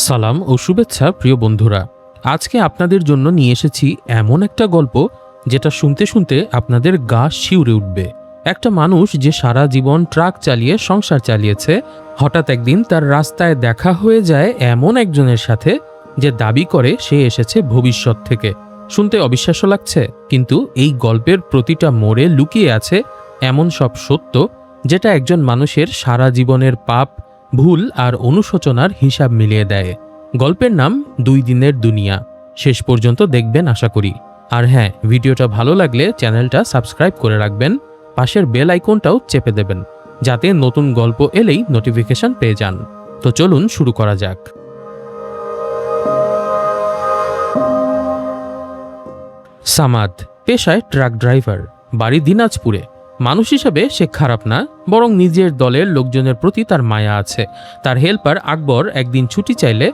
সালাম ও শুভেচ্ছা প্রিয় বন্ধুরা। আজকে আপনাদের জন্য নিয়ে এসেছি এমন একটা গল্প যেটা শুনতে শুনতে আপনাদের গা শিউরে উঠবে। একটা মানুষ যে সারা জীবন ট্রাক চালিয়ে সংসার চালিয়েছে, হঠাৎ একদিন তার রাস্তায় দেখা হয়ে যায় এমন একজনের সাথে যে দাবি করে সে এসেছে ভবিষ্যৎ থেকে। শুনতে অবিশ্বাস্য লাগছে, কিন্তু এই গল্পের প্রতিটা মোড়ে লুকিয়ে আছে এমন সব সত্য যেটা একজন মানুষের সারা জীবনের পাপ, ভুল আর অনুশোচনার হিসাব মিলিয়ে দেয়। গল্পের নাম 2 দিনের দুনিয়া। শেষ পর্যন্ত দেখবেন আশা করি। আর হ্যাঁ, ভিডিওটা ভালো লাগলে চ্যানেলটা সাবস্ক্রাইব করে রাখবেন, পাশের বেল আইকনটাও চেপে দেবেন যাতে নতুন গল্প এলেই নোটিফিকেশন পেয়ে যান। তো চলুন শুরু করা যাক। সামাদ পেশায় ট্রাক ড্রাইভার, বাড়ি দিনাজপুরে। মানুষ হিসাবে সে খারাপ না, বরং নিজের দলের লোকজনের প্রতি তার মায়া আছে। তার হেল্পার আকবর একদিন ছুটি চাইলে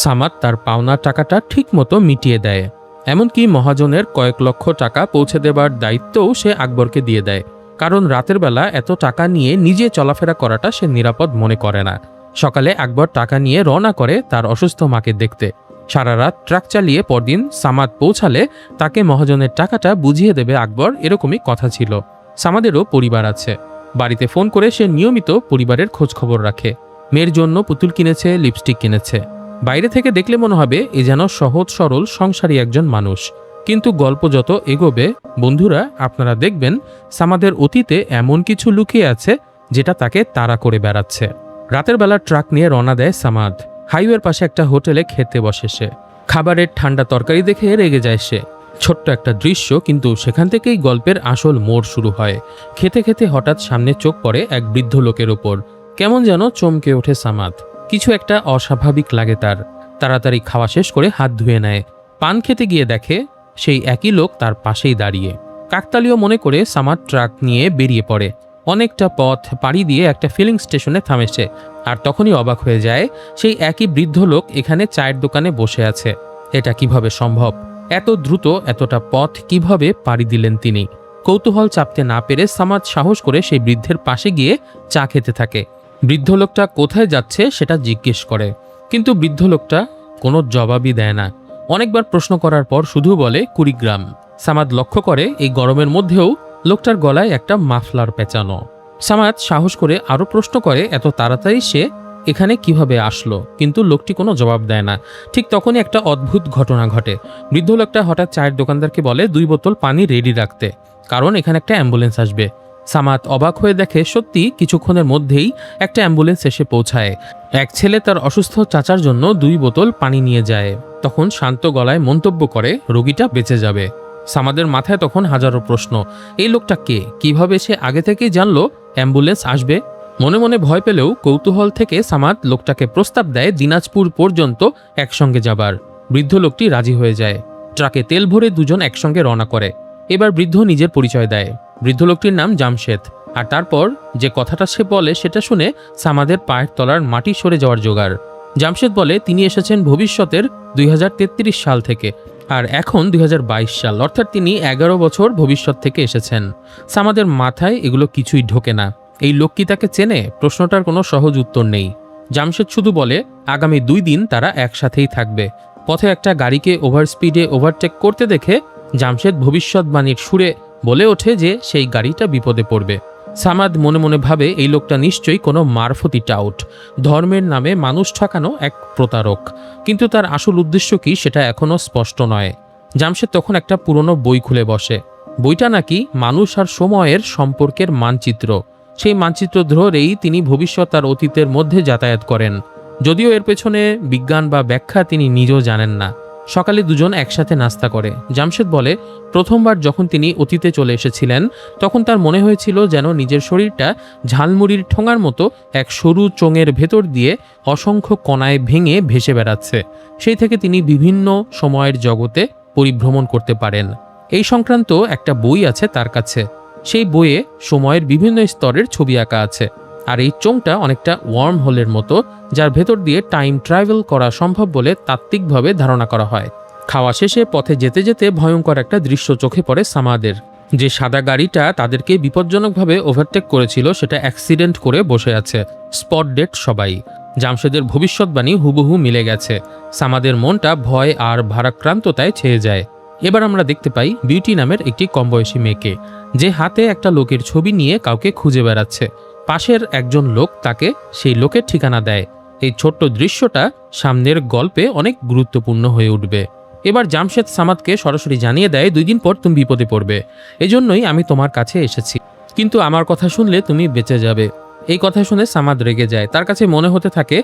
সামাদ তার পাওনা টাকাটা ঠিকমতো মিটিয়ে দেয়। এমনকি মহাজনের কয়েক লক্ষ টাকা পৌঁছে দেবার দায়িত্বও সে আকবরকে দিয়ে দেয়, কারণ রাতের বেলা এত টাকা নিয়ে নিজে চলাফেরা করাটা সে নিরাপদ মনে করে না। সকালে আকবর টাকা নিয়ে রওনা করে তার অসুস্থ মাকে দেখতে। সারা রাত ট্রাক চালিয়ে পরদিন সামাদ পৌঁছালে তাকে মহাজনের টাকাটা বুঝিয়ে দেবে আকবর, এরকমই কথা ছিল। সামাদেরও পরিবার আছে। বাড়িতে ফোন করে সে নিয়মিত পরিবারের খোঁজ খবর রাখে। মেয়ের জন্য পুতুল কিনেছে, লিপস্টিক কিনেছে। বাইরে থেকে দেখলে মনে হবে এ যেন সহজ সরল সংসারী একজন মানুষ। কিন্তু গল্প যত এগোবে বন্ধুরা, আপনারা দেখবেন সামাদের অতীতে এমন কিছু লুকিয়ে আছে যেটা তাকে তাড়া করে বেড়াচ্ছে। রাতের বেলা ট্রাক নিয়ে রওনা দেয় সামাদ। হাইওয়ের পাশে একটা হোটেলে খেতে বসে সে। খাবারের ঠান্ডা তরকারি দেখে রেগে যায় সে। ছোট্ট একটা দৃশ্য, কিন্তু সেখান থেকেই গল্পের আসল মোড় শুরু হয়। খেতে খেতে হঠাৎ সামনে চোখ পড়ে এক বৃদ্ধ লোকের ওপর। কেমন যেন চমকে ওঠে সামাদ। কিছু একটা অস্বাভাবিক লাগে তার। তাড়াতাড়ি খাওয়া শেষ করে হাত ধুয়ে নেয়। পান খেতে গিয়ে দেখে সেই একই লোক তার পাশেই দাঁড়িয়ে। কাকতালীয় মনে করে সামাদ ট্রাক নিয়ে বেরিয়ে পড়ে। অনেকটা পথ পাড়ি দিয়ে একটা ফিলিং স্টেশনে থামে সে। আর তখনই অবাক হয়ে যায়, সেই একই বৃদ্ধ লোক এখানে চায়ের দোকানে বসে আছে। এটা কিভাবে সম্ভব? এত দ্রুত এতটা পথ কিভাবে পাড়ি দিলেন তিনি? কৌতূহল চাপতে না পেরে সামাদ সাহস করে সেই বৃদ্ধের পাশে গিয়ে চা খেতে থাকে। বৃদ্ধ লোকটা কোথায় যাচ্ছে সেটা জিজ্ঞেস করে, কিন্তু বৃদ্ধ লোকটা কোনো জবাবই দেয় না। অনেকবার প্রশ্ন করার পর শুধু বলে কুড়িগ্রাম। সামাদ লক্ষ্য করে এই গরমের মধ্যেও লোকটার গলায় একটা মাফলার পেঁচানো। সামাদ সাহস করে আরো প্রশ্ন করে এত তাড়াতাড়ি সে এখানে কিভাবে আসলো, কিন্তু লোকটি কোনো জবাব দেয় না। ঠিক তখনই একটা অদ্ভুত ঘটনা ঘটে। বৃদ্ধ লোকটা হঠাৎ চায়ের দোকানদারকে বলে 2 বোতল পানি রেডি রাখতে, কারণ এখানে একটা অ্যাম্বুলেন্স আসবে। সামাদ অবাক হয়ে দেখে সত্যি কিছুক্ষণের মধ্যেই একটা অ্যাম্বুলেন্স এসে পৌঁছায়। এক ছেলে তার অসুস্থ চাচার জন্য 2 বোতল পানি নিয়ে যায়। তখন শান্ত গলায় মন্তব্য করে রোগীটা বেঁচে যাবে। সামাদের মাথায় তখন হাজারো প্রশ্ন। এই লোকটা কে? কিভাবে সে আগে থেকেই জানলো অ্যাম্বুলেন্স আসবে? মনে মনে ভয় পেলেও কৌতূহল থেকে সামাদ লোকটাকে প্রস্তাব দেয় দিনাজপুর পর্যন্ত একসঙ্গে যাবার। বৃদ্ধ লোকটি রাজি হয়ে যায়। ট্রাকে তেল ভরে দুজন একসঙ্গে রওনা করে। এবার বৃদ্ধ নিজের পরিচয় দেয়। বৃদ্ধ লোকটির নাম জামশেদ। আর তারপর যে কথাটা সে বলে সেটা শুনে সামাদের পায়ের তলার মাটি সরে যাওয়ার জোগাড়। জামশেদ বলে তিনি এসেছেন ভবিষ্যতের 2033 সাল থেকে, আর এখন 2022 সাল, অর্থাৎ তিনি 11 বছর ভবিষ্যৎ থেকে এসেছেন। সামাদের মাথায় এগুলো কিছুই ঢোকে না। এই লোক কি তাকে চেনে? প্রশ্নটার কোনো সহজ উত্তর নেই। জামশেদ শুধু বলে আগামী 2 দিন তারা একসাথেই থাকবে। পথে একটা গাড়িকে ওভার স্পিডে ওভারটেক করতে দেখে জামশেদ ভবিষ্যৎবাণীর সুরে বলে ওঠে যে সেই গাড়িটা বিপদে পড়বে। সামাদ মনে মনে ভাবে এই লোকটা নিশ্চয়ই কোনো মারফতি টাউট, ধর্মের নামে মানুষ ঠকানো এক প্রতারক। কিন্তু তার আসল উদ্দেশ্য কি সেটা এখনও স্পষ্ট নয়। জামশেদ তখন একটা পুরনো বই খুলে বসে। বইটা নাকি মানুষ আর সময়ের সম্পর্কের মানচিত্র। সেই মানচিত্র ধরেই তিনি ভবিষ্যৎ আর অতীতের মধ্যে যাতায়াত করেন, যদিও এর পেছনে বিজ্ঞান বা ব্যাখ্যা তিনি নিজেও জানেন না। সকালে দুজন একসাথে নাস্তা করে। জামশেদ বলে প্রথমবার যখন তিনি অতীতে চলে এসেছিলেন তখন তার মনে হয়েছিল যেন নিজের শরীরটা ঝালমুড়ির ঠোঙার মতো এক সরু চোঙের ভেতর দিয়ে অসংখ্য কণায় ভেঙে ভেসে বেড়াচ্ছে। সেই থেকে তিনি বিভিন্ন সময়ের জগতে পরিভ্রমণ করতে পারেন। এই সংক্রান্ত একটা বই আছে তার কাছে। সেই বইয়ে সময়ের বিভিন্ন স্তরের ছবি আঁকা আছে। আর এই চোঙটা অনেকটা ওয়ার্ম হোলের মতো, যার ভেতর দিয়ে টাইম ট্রাভেল করা সম্ভব বলে তাত্ত্বিকভাবে ধারণা করা হয়। খাওয়া শেষে পথে যেতে যেতে ভয়ঙ্কর একটা দৃশ্য চোখে পড়ে সামাদের। যে সাদা গাড়িটা তাদেরকে বিপজ্জনকভাবে ওভারটেক করেছিল সেটা অ্যাক্সিডেন্ট করে বসে আছে। স্পট ডেড সবাই। জামশেদের ভবিষ্যৎবাণী হুবহু মিলে গেছে। সামাদের মনটা ভয় আর ভারাক্রান্ততায় ছেয়ে যায়। এবার আমরা দেখতে পাই বিউটি নামের একটি কমবয়সী মেয়েকে, যে হাতে একটা লোকের ছবি নিয়ে কাউকে খুঁজে বেড়াচ্ছে। পাশের একজন লোক তাকে সেই লোকের ঠিকানা দেয়। এই ছোট্ট দৃশ্যটা সামনের গল্পে অনেক গুরুত্বপূর্ণ হয়ে উঠবে। এবার জামশেদ সামাদকে সরাসরি জানিয়ে দেয়, 2 দিন পর তুমি বিপদে পড়বে, এজন্যই আমি তোমার কাছে এসেছি, কিন্তু আমার কথা শুনলে তুমি বেঁচে যাবে। এই কথা শুনে সামাদ রেগে যায়। তার কাছে মনে হতে থাকে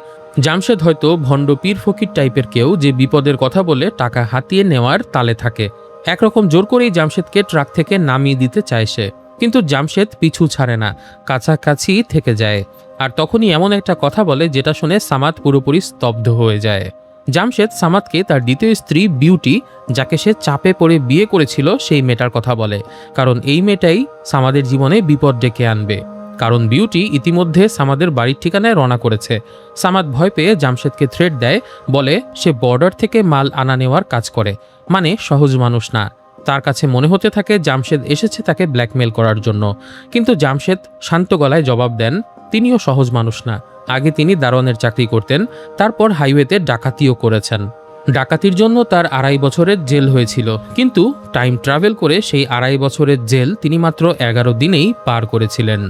জামশেদ হয়তো ভণ্ড পীর ফকির টাইপের কেউ, যে বিপদের কথা বলে টাকা হাতিয়ে নেওয়ার তালে থাকে। একরকম জোর করেই জামশেদকে ট্রাক থেকে নামিয়ে দিতে চায় সে, কিন্তু জামশেদ পিছু ছাড়ে না, কাছাকাছি থেকে যায়। আর তখনই এমন একটা কথা বলে যেটা শুনে সামাদ পুরোপুরি স্তব্ধ হয়ে যায়। জামশেদ সামাদকে তার দ্বিতীয় স্ত্রী বিউটি, যাকে সে চাপে পড়ে বিয়ে করেছিল, সেই মেয়েটার কথা বলে, কারণ এই মেয়েটাই সামাদের জীবনে বিপদ ডেকে আনবে। কারণ বিউটি ইতিমধ্যে সামাদের বাড়ির ঠিকানায় রওনা করেছে। সামাদ ভয় পেয়ে জামশেদকে থ্রেট দেয়, বলে সে বর্ডার থেকে মাল আনা নেওয়ার কাজ করে, মানে সহজ মানুষ না। তার কাছে মনে হতে থাকে জামশেদ এসেছে তাকে ব্ল্যাকমেল করার জন্য। কিন্তু জামশেদ শান্ত গলায় জবাব দেন, তিনিও সহজ মানুষ না। আগে তিনি দারোয়ানের চাকরি করতেন, তারপর হাইওয়েতে ডাকাতিও করেছেন। ডাকাতির জন্য তার 2.5 বছরের জেল হয়েছিল, কিন্তু টাইম ট্রাভেল করে সেই 2.5 বছরের জেল তিনি মাত্র 11 দিনেই পার করেছিলেন।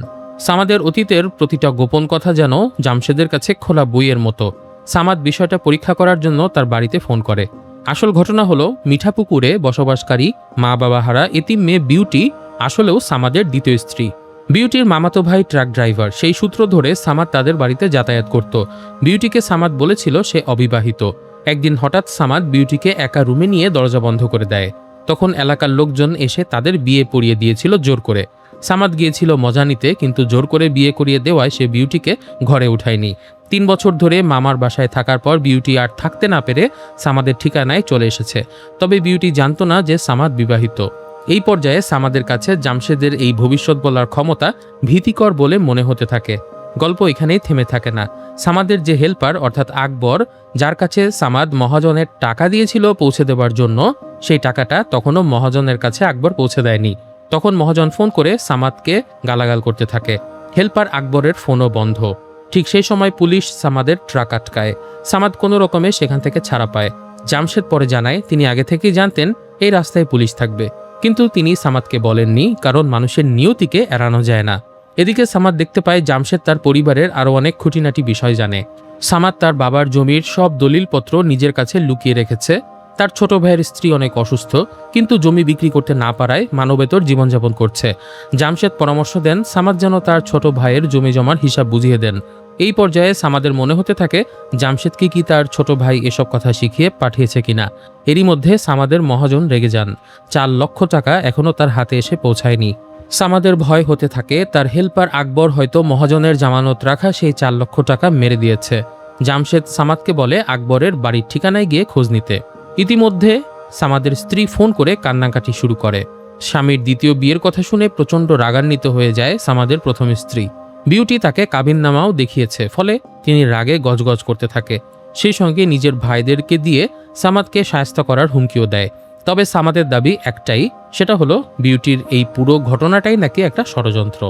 সামাদের অতীতের প্রতিটা গোপন কথা যেন জামশেদের কাছে খোলা বইয়ের মতো। সামাদ বিষয়টা পরীক্ষা করার জন্য তার বাড়িতে ফোন করে। আসল ঘটনা হলো, মিঠাপুকুরে বসবাসকারী মা বাবা হারা এতিম মেয়ে বিউটি আসলেও সামাদের দ্বিতীয় স্ত্রী। বিউটির মামাতো ভাই ট্রাক ড্রাইভার, সেই সূত্র ধরে সামাদ তাদের বাড়িতে যাতায়াত করত। বিউটিকে সামাদ বলেছিল সে অবিবাহিত। একদিন হঠাৎ সামাদ বিউটিকে একা রুমে নিয়ে দরজা বন্ধ করে দেয়। তখন এলাকার লোকজন এসে তাদের বিয়ে পড়িয়ে দিয়েছিল জোর করে। সামাদ গিয়েছিল মজা নিতে, কিন্তু জোর করে বিয়ে করিয়ে দেওয়ায় সে বিউটিকে ঘরে উঠায়নি। 3 বছর ধরে মামার বাসায় থাকার পর বিউটি আর থাকতে না পেরে সামাদের ঠিকানায় চলে এসেছে। তবে বিউটি জানতো না যে সামাদ বিবাহিত। এই পর্যায়ে সামাদের কাছে জামশেদের এই ভবিষ্যৎ বলার ক্ষমতা ভীতিকর বলে মনে হতে থাকে। গল্প এখানেই থেমে থাকে না। সামাদের যে হেল্পার অর্থাৎ আকবর, যার কাছে সামাদ মহাজনের টাকা দিয়েছিল পৌঁছে দেওয়ার জন্য, সেই টাকাটা তখনও মহাজনের কাছে আকবর পৌঁছে দেয়নি। তখন মহাজন ফোন করে সামাদকে গালাগাল করতে থাকে। হেল্পার আকবরের ফোনও বন্ধ। ঠিক সেই সময় পুলিশ সামাদের ট্রাক আটকায়। সামাদ কোনো রকমে সেখান থেকে ছাড়া পায়। জামশেদ পরে জানায় তিনি আগে থেকেই জানতেন এই রাস্তায় পুলিশ থাকবে, কিন্তু তিনি সামাদকে বলেননি, কারণ মানুষের নিয়তিকে এড়ানো যায় না। এদিকে সামাদ দেখতে পায় জামশেদ তার পরিবারের আরও অনেক খুঁটিনাটি বিষয় জানে। সামাদ তার বাবার জমির সব দলিলপত্র নিজের কাছে লুকিয়ে রেখেছে। তার ছোট ভাইয়ের স্ত্রী অনেক অসুস্থ, কিন্তু জমি বিক্রি করতে না পারায় মানবেতর জীবনযাপন করছে। জামশেদ পরামর্শ দেন সামাদ যেন তার ছোট ভাইয়ের জমি জমার হিসাব বুঝিয়ে দেন। এই পর্যায়ে সামাদের মনে হতে থাকে জামশেদকে কি তার ছোট ভাই এসব কথা শিখিয়ে পাঠিয়েছে কিনা। এরই মধ্যে সামাদের মহাজন রেগে যান। 4 লক্ষ টাকা এখনও তার হাতে এসে পৌঁছায়নি। সামাদের ভয় হতে থাকে তার হেল্পার আকবর হয়তো মহাজনের জামানত রাখা সেই 4 লক্ষ টাকা মেরে দিয়েছে। জামশেদ সামাদকে বলে আকবরের বাড়ির ঠিকানায় গিয়ে খোঁজ নিতে। ইতিমধ্যে সামাদের স্ত্রী ফোন করে কান্নাকাটি শুরু করে। স্বামীর দ্বিতীয় বিয়ের কথা শুনে প্রচণ্ড রাগান্বিত হয়ে যায় সামাদের প্রথম স্ত্রী। বিউটি তাকে কাবিননামাও দেখিয়েছে, ফলে তিনি রাগে গজগজ করতে থাকে। সেই সঙ্গে নিজের ভাইদেরকে দিয়ে সামাদকে শায়েস্তা করার হুমকিও দেয়। তবে সামাদের দাবি একটাই, সেটা হলো বিউটির এই পুরো ঘটনাটাই নাকি একটা ষড়যন্ত্র।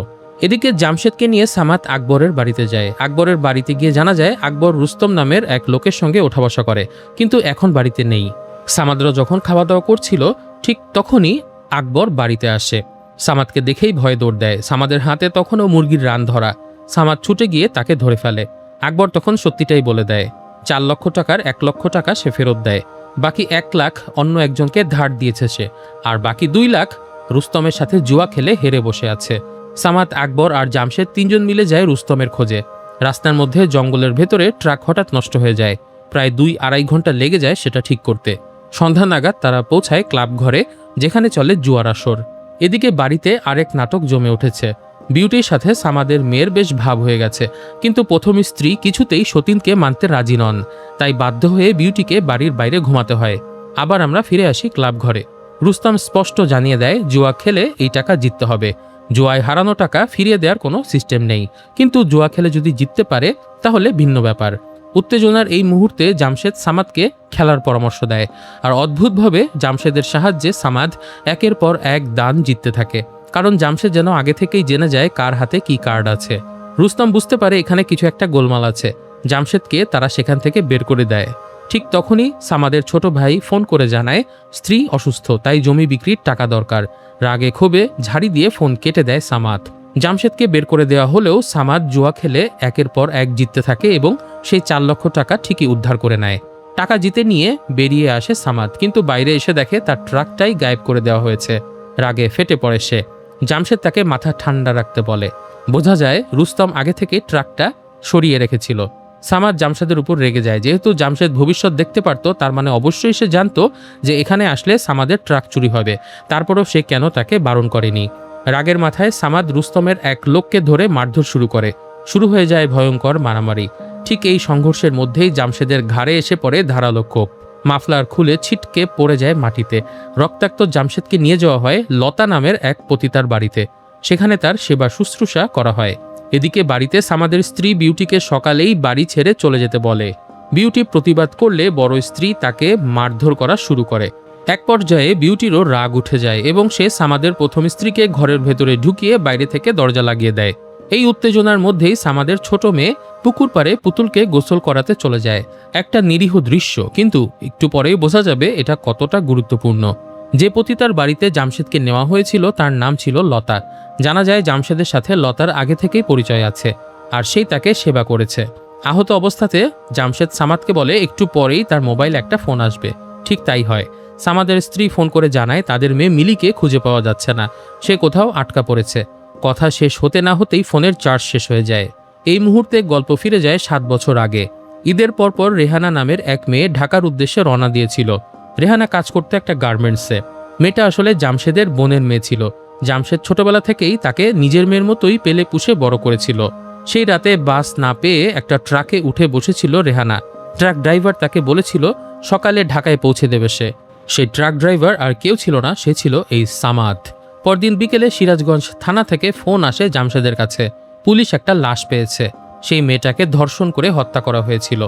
এদিকে জামশেদকে নিয়ে সামাদ আকবরের বাড়িতে যায়। আকবরের বাড়িতে গিয়ে জানা যায় আকবর রুস্তম নামের এক লোকের সঙ্গে ওঠা বসা করে, কিন্তু এখন বাড়িতে নেই। সামাদরা যখন খাওয়া দাওয়া করছিল ঠিক তখনই আকবর বাড়িতে আসে। সামাদকে দেখেই ভয়ে দৌড় দেয়। সামাদের হাতে তখনও মুরগির রান ধরা। সামাদ ছুটে গিয়ে তাকে ধরে ফেলে। আকবর তখন সত্যিটাই বলে দেয়। 4 লক্ষ টাকার 1 লক্ষ টাকা সে ফেরত দেয়। বাকি 1 লাখ অন্য একজনকে ধার দিয়েছে সে, আর বাকি 2 লাখ রুস্তমের সাথে জুয়া খেলে হেরে বসে আছে। সামাদ, আকবর আর জামশেদ 3 জন মিলে যায় রুস্তমের খোঁজে। রাস্তার মধ্যে জঙ্গলের ভেতরে ট্রাক হঠাৎ নষ্ট হয়ে যায়। প্রায় 2-2.5 ঘন্টা লেগে যায় সেটা ঠিক করতে। সন্ধ্যা নাগাদ তারা পৌঁছায় ক্লাব ঘরে, যেখানে চলে জুয়ার আসর। এদিকে বাড়িতে আরেক নাটক জমে উঠেছে। বিউটির সাথে সামাদের মেয়ের বেশ ভাব হয়ে গেছে, কিন্তু প্রথম স্ত্রী কিছুতেই সতীনকে মানতে রাজি নন। তাই বাধ্য হয়ে বিউটিকে বাড়ির বাইরে ঘুমাতে হয়। আবার আমরা ফিরে আসি ক্লাব ঘরে। রুস্তম স্পষ্ট জানিয়ে দেয় জুয়া খেলে এই টাকা জিততে হবে। জুয়ায় হারানো টাকা ফিরিয়ে দেওয়ার কোনো সিস্টেম নেই, কিন্তু জুয়া খেলে যদি জিততে পারে তাহলে ভিন্ন ব্যাপার। উত্তেজনার এই মুহূর্তে জামশেদ সামাদকে খেলার পরামর্শ দেয়, আর অদ্ভুতভাবে জামশেদের সাহায্যে সামাদ একের পর এক দান জিততে থাকে। কারণ জামশেদ যেন আগে থেকেই জেনে যায় কার হাতে কি কার্ড আছে। রুস্তম বুঝতে পারে এখানে কিছু একটা গোলমাল আছে। জামশেদকে তারা সেখান থেকে বের করে দেয়। ঠিক তখনই সামাদের ছোট ভাই ফোন করে জানায় স্ত্রী অসুস্থ, তাই জমি বিক্রির টাকা দরকার। রাগে ক্ষোভে ঝাড়ি দিয়ে ফোন কেটে দেয় সামাদ। জামশেদকে বের করে দেওয়া হলেও সামাদ জুয়া খেলে একের পর এক জিততে থাকে এবং সেই 4 লক্ষ টাকা ঠিকই উদ্ধার করে নেয়। টাকা জিতে নিয়ে বেরিয়ে আসে সামাদ, কিন্তু বাইরে এসে দেখে তার ট্রাকটাই গায়েব করে দেওয়া হয়েছে। রাগে ফেটে পড়ে সে। জামশেদ তাকে মাথা ঠান্ডা রাখতে বলে। বোঝা যায় রুস্তম আগে থেকে ট্রাকটা সরিয়ে রেখেছিল। সামাদ জামশেদের উপর রেগে যায়। যেহেতু জামশেদ ভবিষ্যৎ দেখতে পারত, তার মানে অবশ্যই সে জানতো যে এখানে আসলে সামাদের ট্রাক চুরি হবে। তারপরও সে কেন তাকে বারণ করেনি। রাগের মাথায় সামাদ রুস্তমের এক লোককে ধরে মারধর শুরু করে। শুরু হয়ে যায় ভয়ঙ্কর মারামারি। ঠিক এই সংঘর্ষের মধ্যেই জামশেদের ঘাড়ে এসে পড়ে ধারালো কোপ। মাফলার খুলে ছিটকে পড়ে যায় মাটিতে। রক্তাক্ত জামশেদকে নিয়ে যাওয়া হয় লতা নামের এক পতিতার বাড়িতে। সেখানে তার সেবা শুশ্রূষা করা হয়। এদিকে বাড়িতে সামাদের স্ত্রী বিউটিকে সকালেই বাড়ি ছেড়ে চলে যেতে বলে। বিউটি প্রতিবাদ করলে বড় স্ত্রী তাকে মারধর করা শুরু করে। এক পর্যায়ে বিউটিরও রাগ উঠে যায় এবং সে সামাদের প্রথম স্ত্রীকে ঘরের ভেতরে ঢুকিয়ে বাইরে থেকে দরজা লাগিয়ে দেয়। এই উত্তেজনার মধ্যেই সামাদের ছোট মেয়ে পুকুর পাড়ে পুতুলকে গোসল করাতে চলে যায়। একটা নিরীহ দৃশ্য, কিন্তু একটু পরেই বোঝা যাবে এটা কতটা গুরুত্বপূর্ণ। যে পতিতার বাড়িতে জামশেদকে নেওয়া হয়েছিল তার নাম ছিল লতা। জানা যায় জামশেদের সাথে লতার আগে থেকেই পরিচয় আছে, আর সেই তাকে সেবা করেছে। আহত অবস্থাতে জামশেদ সামাদকে বলে একটু পরেই তার মোবাইল একটা ফোন আসবে। ঠিক তাই হয়। সামাদের স্ত্রী ফোন করে জানায় তাদের মেয়ে মিলিকে খুঁজে পাওয়া যাচ্ছে না, সে কোথাও আটকা পড়েছে। কথা শেষ হতে না হতেই ফোনের চার্জ শেষ হয়ে যায়। এই মুহূর্তে গল্প ফিরে যায় 7 বছর আগে। ঈদের পরপর রেহানা নামের এক মেয়ে ঢাকার উদ্দেশ্যে রওনা দিয়েছিল। রেহানা কাজ করতে একটা গার্মেন্টসে। মেয়েটা আসলে জামশেদের বোনের মেয়ে ছিল। জামশেদ ছোটবেলা থেকেই তাকে নিজের মেয়ের মতোই পেলে পুষে বড় করেছিল। সেই রাতে বাস না পেয়ে একটা ট্রাকে উঠে বসেছিল রেহানা। ট্রাক ড্রাইভার তাকে বলেছিল সকালে ঢাকায় পৌঁছে দেবে সে। সেই ট্রাক ড্রাইভার আর কেউ ছিল না, সে ছিল এই সামাদ। পরদিন বিকেলে সিরাজগঞ্জ থানা থেকে ফোন আসে জামশেদের কাছে। পুলিশ একটা লাশ পেয়েছে। সেই মেয়েটাকে ধর্ষণ করে হত্যা করা হয়েছিল,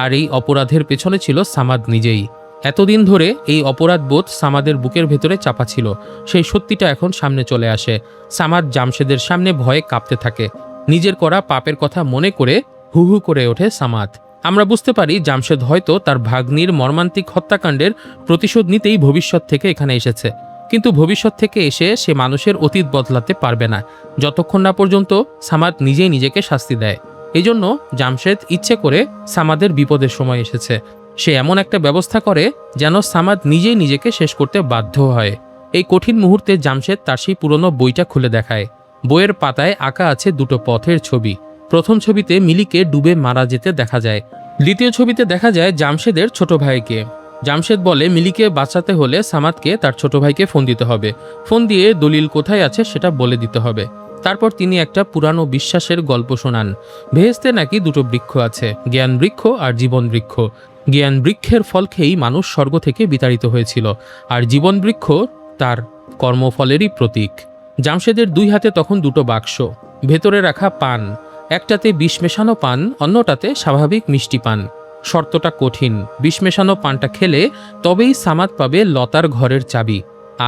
আর এই অপরাধের পেছনে ছিল সামাদ নিজেই। এতদিন ধরে এই অপরাধবোধ সামাদের বুকের ভেতরে চাপা ছিল। সেই সত্যিটা এখন সামনে চলে আসে। সামাদ জামশেদের সামনে ভয়ে কাঁপতে থাকে। নিজের করা পাপের কথা মনে করে হু হু করে ওঠে সামাদ। আমরা বুঝতে পারি জামশেদ হয়তো তার ভাগ্নির মর্মান্তিক হত্যাকাণ্ডের প্রতিশোধ নিতেই ভবিষ্যৎ থেকে এখানে এসেছে। কিন্তু ভবিষ্যৎ থেকে এসে সে মানুষের অতীত বদলাতে পারবে না, যতক্ষণ না পর্যন্ত সামাদ নিজেই নিজেকে শাস্তি দেয়। এজন্য জামশেদ ইচ্ছে করে সামাদের বিপদের সময় এসেছে। সে এমন একটা ব্যবস্থা করে যেন সামাদ নিজেই নিজেকে শেষ করতে বাধ্য হয়। এই কঠিন মুহূর্তে জামশেদ তার সেই পুরনো বইটা খুলে দেখায়। বইয়ের পাতায় আঁকা আছে দুটো পথের ছবি। প্রথম ছবিতে মিলিকে ডুবে মারা যেতে দেখা যায়। দ্বিতীয় ছবিতে দেখা যায় জামশেদের ছোট ভাইকে। জামশেদ বলে মিলিকে বাঁচাতে হলে সামাদকে তার ছোট ভাইকে ফোন দিতে হবে। ফোন দিয়ে দলিল কোথায় আছে সেটা বলে দিতে হবে। তারপর তিনি একটা পুরানো বিশ্বাসের গল্প শোনান। ভেহেস্তে নাকি দুটো বৃক্ষ আছে, জ্ঞান বৃক্ষ আর জীবন বৃক্ষ। জ্ঞান বৃক্ষের ফল খেয়েই মানুষ স্বর্গ থেকে বিতাড়িত হয়েছিল, আর জীবন বৃক্ষ তার কর্মফলেরই প্রতীক। জামশেদের 2 হাতে তখন দুটো বাক্স, ভেতরে রাখা পান। একটাতে বিষ মেশানো পান, অন্যটাতে স্বাভাবিক মিষ্টি পান। শর্তটা কঠিন। বিষ মেশানো পানটা খেলে তবেই সামাদ পাবে লতার ঘরের চাবি,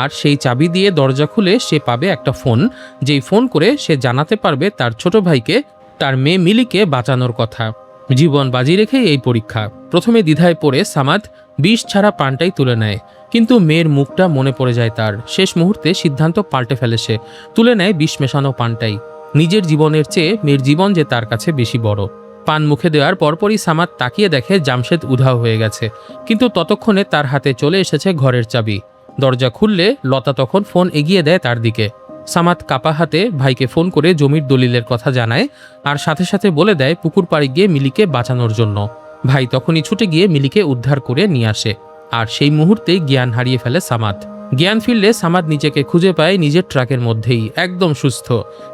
আর সেই চাবি দিয়ে দরজা খুলে সে পাবে একটা ফোন, যেই ফোন করে সে জানাতে পারবে তার ছোট ভাইকে তার মেয়ে মিলিকে বাঁচানোর কথা। জীবন বাজি রেখেই এই পরীক্ষা। প্রথমে দ্বিধায় পড়ে সামাদ বিষ ছাড়া পানটাই তুলে নেয়, কিন্তু মেয়ের মুখটা মনে পড়ে যায় তার। শেষ মুহূর্তে সিদ্ধান্ত পাল্টে ফেলে সে, তুলে নেয় বিষ মেশানো পানটাই। নিজের জীবনের চেয়ে মেয়ের জীবন যে তার কাছে বেশি বড়। পান মুখে দেওয়ার পরপরই সামাদ তাকিয়ে দেখে জামশেদ উধাও হয়ে গেছে, কিন্তু ততক্ষণে তার হাতে চলে এসেছে ঘরের চাবি। দরজা খুললে লতা তখন ফোন এগিয়ে দেয় তার দিকে। সামাদ কাপা হাতে ভাইকে ফোন করে জমির দলিলের কথা জানায়, আর সাথে সাথে বলে দেয় পুকুর পাড়ে গিয়ে মিলিকে বাঁচানোর জন্য। ভাই তখনই ছুটে গিয়ে মিলিকে উদ্ধার করে নিয়ে আসে, আর সেই মুহূর্তেই জ্ঞান হারিয়ে ফেলে সামাদ। জ্ঞান ফিরলে সামাদ নিজেকে খুঁজে পায় নিজের ট্রাকের মধ্যেই, একদম সুস্থ।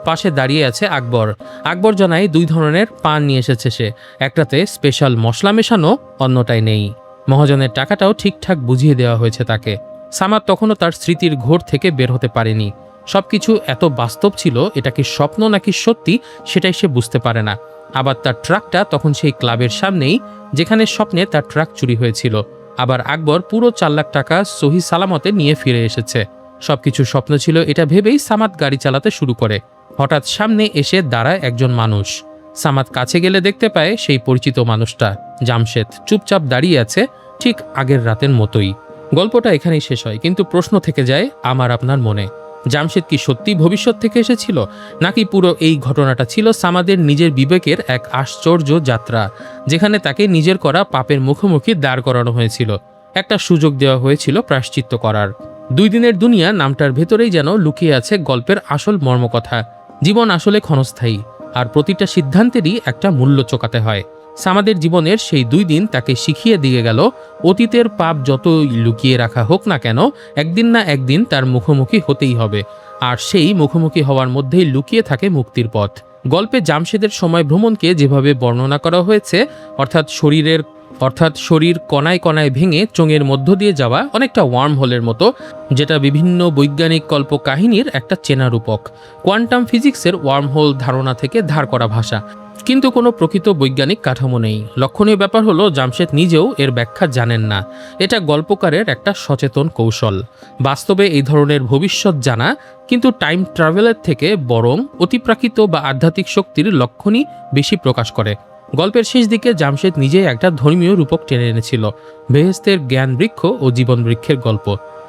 পাশে দাঁড়িয়ে আছে আকবর। আকবর জানায় 2 ধরনের পান নিয়ে এসেছে সে, একটাতে স্পেশাল মশলা মেশানো, অন্যটায় নেই। মহাজনের টাকাটাও ঠিকঠাক বুঝিয়ে দেওয়া হয়েছে তাকে। সামাদ তখনও তার স্মৃতির ঘোর থেকে বের হতে পারেনি। সবকিছু এত বাস্তব ছিল, এটা কি স্বপ্ন নাকি সত্যি সেটাই সে বুঝতে পারে না। আবার তার ট্রাকটা তখন সেই ক্লাবের সামনেই, যেখানে স্বপ্নে তার ট্রাক চুরি হয়েছিল। আবার আকবর পুরো 4 লাখ টাকা সহি সালামতে নিয়ে ফিরে এসেছে। সবকিছু স্বপ্ন ছিল এটা ভেবেই সামাদ গাড়ি চালাতে শুরু করে। হঠাৎ সামনে এসে দাঁড়ায় একজন মানুষ। সামাদ কাছে গেলে দেখতে পায় সেই পরিচিত মানুষটা জামশেদ চুপচাপ দাঁড়িয়ে আছে, ঠিক আগের রাতের মতোই। গল্পটা এখানেই শেষ হয়, কিন্তু প্রশ্ন থেকে যায় আমার আপনার মনে, জামশেদ কি সত্যি ভবিষ্যৎ থেকে এসেছিল, নাকি পুরো এই ঘটনাটা ছিল সামাদের নিজের বিবেকের এক আশ্চর্য যাত্রা, যেখানে তাকে নিজের করা পাপের মুখোমুখি দাঁড় করানো হয়েছিল, একটা সুযোগ দেওয়া হয়েছিল প্রায়শ্চিত্ত করার। 2 দিনের দুনিয়া নামটার ভেতরেই যেন লুকিয়ে আছে গল্পের আসল মর্মকথা। জীবন আসলে ক্ষণস্থায়ী, আর প্রতিটা সিদ্ধান্তেরই একটা মূল্য চোকাতে হয়। সামাদের জীবনের সেই 2 দিন তাকে শিখিয়ে দিয়ে গেল, অতীতের পাপ যতই লুকিয়ে রাখা হোক না কেন, একদিন না একদিন তার মুখোমুখি হতেই হবে, আর সেই মুখোমুখি হওয়ার মধ্যেই লুকিয়ে থাকে মুক্তির পথ। গল্পে জামশেদের সময় ভ্রমণকে যেভাবে বর্ণনা করা হয়েছে, অর্থাৎ শরীর কণায় কণায় ভেঙে চোঙের মধ্য দিয়ে যাওয়া, অনেকটা ওয়ার্ম হোলের মতো, যেটা বিভিন্ন বৈজ্ঞানিক কল্পকাহিনীর একটা চেনা রূপক। কোয়ান্টাম ফিজিক্সের ওয়ার্ম হোল ধারণা থেকে ধার করা ভাষা, কিন্তু কোনো প্রকৃত বৈজ্ঞানিক কাঠামো নেই। লক্ষণীয় ব্যাপার হলো জামশেদ নিজেও এর ব্যাখ্যা জানেন না। এটা গল্পকারের একটা সচেতন কৌশল। বাস্তবে এই ধরনের ভবিষ্যৎ জানা কিন্তু টাইম ট্রাভেলের থেকে বরং অতিপ্রাকৃত বা আধ্যাত্মিক শক্তির লক্ষণই বেশি প্রকাশ করে। গল্পের শেষ দিকে জামশেদ নিজেই একটা ধর্মীয় রূপক টেনে এনেছিল, বেহেশতের জ্ঞান বৃক্ষ ও জীবন বৃক্ষের গল্প।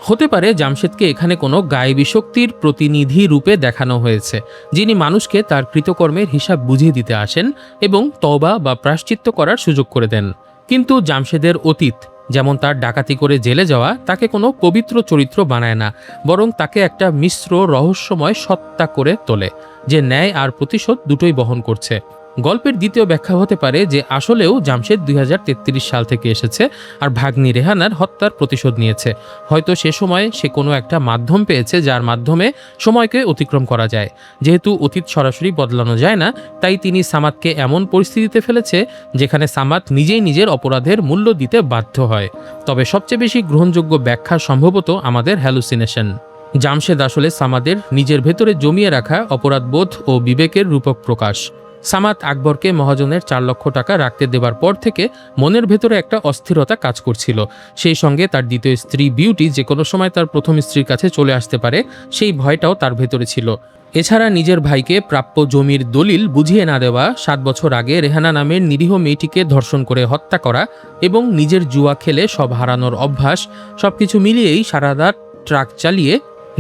হতে পারে জামশেদকে এখানে কোনো গায়েবী শক্তির প্রতিনিধি রূপে দেখানো হয়েছে, যিনি মানুষকে তার কৃতকর্মের হিসাব বুঝিয়ে দিতে আসেন এবং তওবা বা প্রায়শ্চিত্ত করার সুযোগ করে দেন। কিন্তু জামশেদের অতীত, যেমন তার ডাকাতি করে জেলে যাওয়া, তাকে কোনো পবিত্র চরিত্র বানায় না, বরং তাকে একটা মিশ্র রহস্যময় সত্তা করে তোলে, যে ন্যায় আর প্রতিশোধ দুটোই বহন করছে। গল্পের দ্বিতীয় ব্যাখ্যা হতে পারে যে আসলেও জামশেদ 2033 সাল থেকে এসেছে আর ভাগ্নি রেহানার হত্যার প্রতিশোধ নিয়েছে। হয়তো সে সময় সে কোনো একটা মাধ্যম পেয়েছে যার মাধ্যমে সময়কে অতিক্রম করা যায়। যেহেতু অতীত সরাসরি বদলানো যায় না, তাই তিনি সামাদকে এমন পরিস্থিতিতে ফেলেছে যেখানে সামাদ নিজেই নিজের অপরাধের মূল্য দিতে বাধ্য হয়। তবে সবচেয়ে বেশি গ্রহণযোগ্য ব্যাখ্যা সম্ভবত আমাদের হ্যালুসিনেশন। জামশেদ আসলে সামাদের নিজের ভেতরে জমিয়ে রাখা অপরাধবোধ ও বিবেকের রূপক প্রকাশ। সামাদ আকবরকে মহাজনের 4 লক্ষ টাকা রাখতে দেবার পর থেকে মনের ভেতরে একটা অস্থিরতা কাজ করছিল। সেই সঙ্গে তার দ্বিতীয় স্ত্রী বিউটি যে কোনো সময় তার প্রথম স্ত্রীর কাছে চলে আসতে পারে, সেই ভয়টাও তার ভেতরে ছিল। এছাড়া নিজের ভাইকে প্রাপ্য জমির দলিল বুঝিয়ে না দেওয়া, 7 বছর আগে রেহানা নামের নিরীহ মেয়েটিকে ধর্ষণ করে হত্যা করা এবং নিজের জুয়া খেলে সব হারানোর অভ্যাস, সবকিছু মিলিয়েই সারা রাত ট্রাক চালিয়ে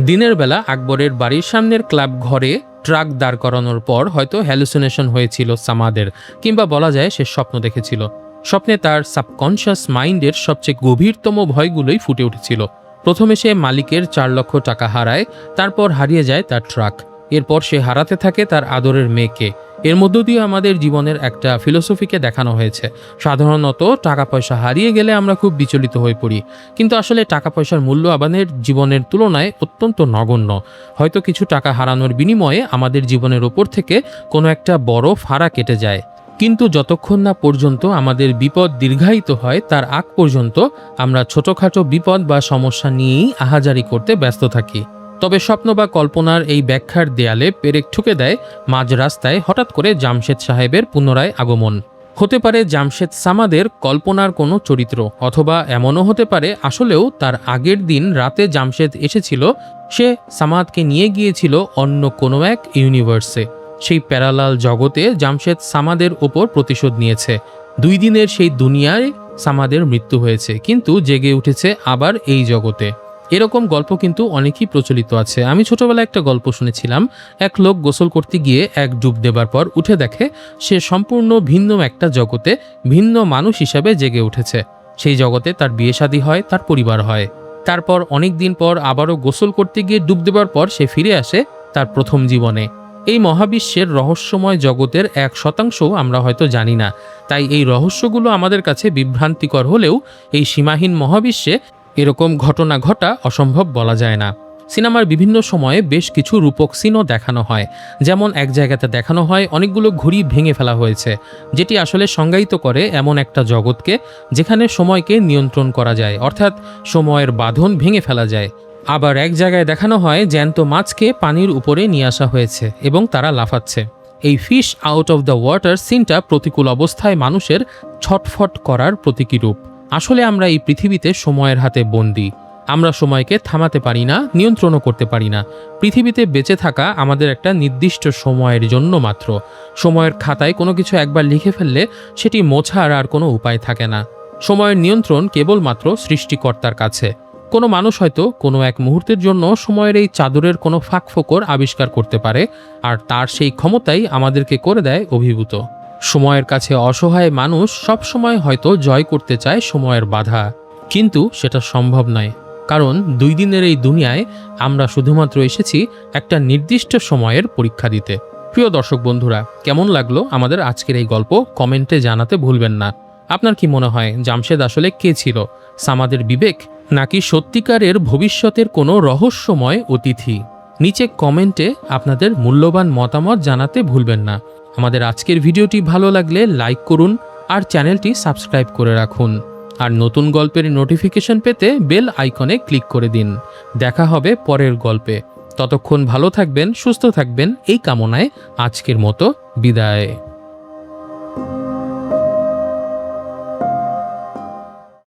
দিনের বেলা আকবরের বাড়ির সামনের ক্লাব ঘরে ট্রাক দাঁড় করানোর পর হয়তো হ্যালুসিনেশন হয়েছিল সামাদের, কিংবা বলা যায় সে স্বপ্ন দেখেছিল। স্বপ্নে তার সাবকনশিয়াস মাইন্ডের সবচেয়ে গভীরতম ভয়গুলোই ফুটে উঠেছিল। প্রথমে সে মালিকের 4 লক্ষ টাকা হারায়, তারপর হারিয়ে যায় তার ট্রাক, এরপর সে হারাতে থাকে তার আদরের মেয়েকে। এর মধ্য দিয়ে আমাদের জীবনের একটা ফিলোসফিকে দেখানো হয়েছে। সাধারণত টাকা পয়সা হারিয়ে গেলে আমরা খুব বিচলিত হয়ে পড়ি, কিন্তু আসলে টাকা পয়সার মূল্য আমাদের জীবনের তুলনায় অত্যন্ত নগণ্য। হয়তো কিছু টাকা হারানোর বিনিময়ে আমাদের জীবনের ওপর থেকে কোনো একটা বড় ফাড়া কেটে যায়, কিন্তু যতক্ষণ না পর্যন্ত আমাদের বিপদ দীর্ঘায়িত হয়, তার আগ পর্যন্ত আমরা ছোটখাটো বিপদ বা সমস্যা নিয়েই আহাজারি করতে ব্যস্ত থাকি। তবে স্বপ্ন বা কল্পনার এই ব্যাখ্যার দেয়ালে পেরেক ঠুকে দেয় মাঝ রাস্তায় হঠাৎ করে জামশেদ সাহেবের পুনরায় আগমন। হতে পারে জামশেদ সামাদের কল্পনার কোনো চরিত্র, অথবা এমনও হতে পারে আসলেও তার আগের দিন রাতে জামশেদ এসেছিল, সে সামাদকে নিয়ে গিয়েছিল অন্য কোনো এক ইউনিভার্সে। সেই প্যারালাল জগতে জামশেদ সামাদের ওপর প্রতিশোধ নিয়েছে। 2 দিনের সেই দুনিয়ায় সামাদের মৃত্যু হয়েছে, কিন্তু জেগে উঠেছে আবার এই জগতে। এরকম গল্প কিন্তু অনেকই প্রচলিত আছে। আমি ছোটবেলায় একটা গল্প শুনেছিলাম, এক লোক গোসল করতে গিয়ে এক ডুব দেবার পর উঠে দেখে সে সম্পূর্ণ ভিন্ন একটা জগতে ভিন্ন মানুষ হিসাবে জেগে উঠেছে। সেই জগতে তার বিয়ে শাদী হয়, তার পরিবার হয়। তারপর অনেক দিন পর আবারও গোসল করতে গিয়ে ডুব দেবার পর সে ফিরে আসে তার প্রথম জীবনে। এই মহাবিশ্বের রহস্যময় জগতের 1% আমরা হয়তো জানি না, তাই এই রহস্যগুলো আমাদের কাছে বিভ্রান্তিকর হলেও এই সীমাহীন মহাবিশ্বে এরকম ঘটনা ঘটা অসম্ভব বলা যায় না। সিনেমার বিভিন্ন সময়ে বেশ কিছু রূপক সিনও দেখানো হয়, যেমন এক জায়গাতে দেখানো হয় অনেকগুলো ঘড়ি ভেঙে ফেলা হয়েছে, যেটি আসলে সংজ্ঞায়িত করে এমন একটা জগৎকে যেখানে সময়কে নিয়ন্ত্রণ করা যায়, অর্থাৎ সময়ের বাঁধন ভেঙে ফেলা যায়। আবার এক জায়গায় দেখানো হয় জ্যান্ত মাছকে পানির উপরে নিয়ে আসা হয়েছে এবং তারা লাফাচ্ছে। এই fish out of the water সিনটা প্রতিকূল অবস্থায় মানুষের ছটফট করার প্রতীকী রূপ। আসলে আমরা এই পৃথিবীতে সময়ের হাতে বন্দী। আমরা সময়কে থামাতে পারি না, নিয়ন্ত্রণও করতে পারি না। পৃথিবীতে বেঁচে থাকা আমাদের একটা নির্দিষ্ট সময়ের জন্য মাত্র। সময়ের খাতায় কোনো কিছু একবার লিখে ফেললে সেটি মোছার আর কোনো উপায় থাকে না। সময়ের নিয়ন্ত্রণ কেবলমাত্র সৃষ্টিকর্তার কাছে। কোনো মানুষ হয়তো কোনো এক মুহূর্তের জন্য সময়ের এই চাদরের কোনো ফাঁকফোকর আবিষ্কার করতে পারে, আর তার সেই ক্ষমতাই আমাদেরকে করে দেয় অভিভূত। সময়ের কাছে অসহায় মানুষ সব সময় হয়তো জয় করতে চায় সময়ের বাধা, কিন্তু সেটা সম্ভব নয়। কারণ 2 দিনের এই দুনিয়ায় আমরা শুধুমাত্র এসেছি একটা নির্দিষ্ট সময়ের পরীক্ষা দিতে। প্রিয় দর্শক বন্ধুরা, কেমন লাগলো আমাদের আজকের এই গল্প কমেন্টে জানাতে ভুলবেন না। আপনার কি মনে হয় জামশেদ আসলে কে ছিল? সামাদের বিবেক, নাকি সত্যিকারের ভবিষ্যতের কোনো রহস্যময় অতিথি? নিচে কমেন্টে আপনাদের মূল্যবান মতামত জানাতে ভুলবেন না। আমাদের আজকের ভিডিওটি ভালো লাগলে লাইক করুন আর চ্যানেলটি সাবস্ক্রাইব করে রাখুন। আর নতুন গল্পের নোটিফিকেশন পেতে বেল আইকনে ক্লিক করে দিন। দেখা হবে পরের গল্পে। ততক্ষণ ভালো থাকবেন, সুস্থ থাকবেন এই কামনায় আজকের মতো বিদায়।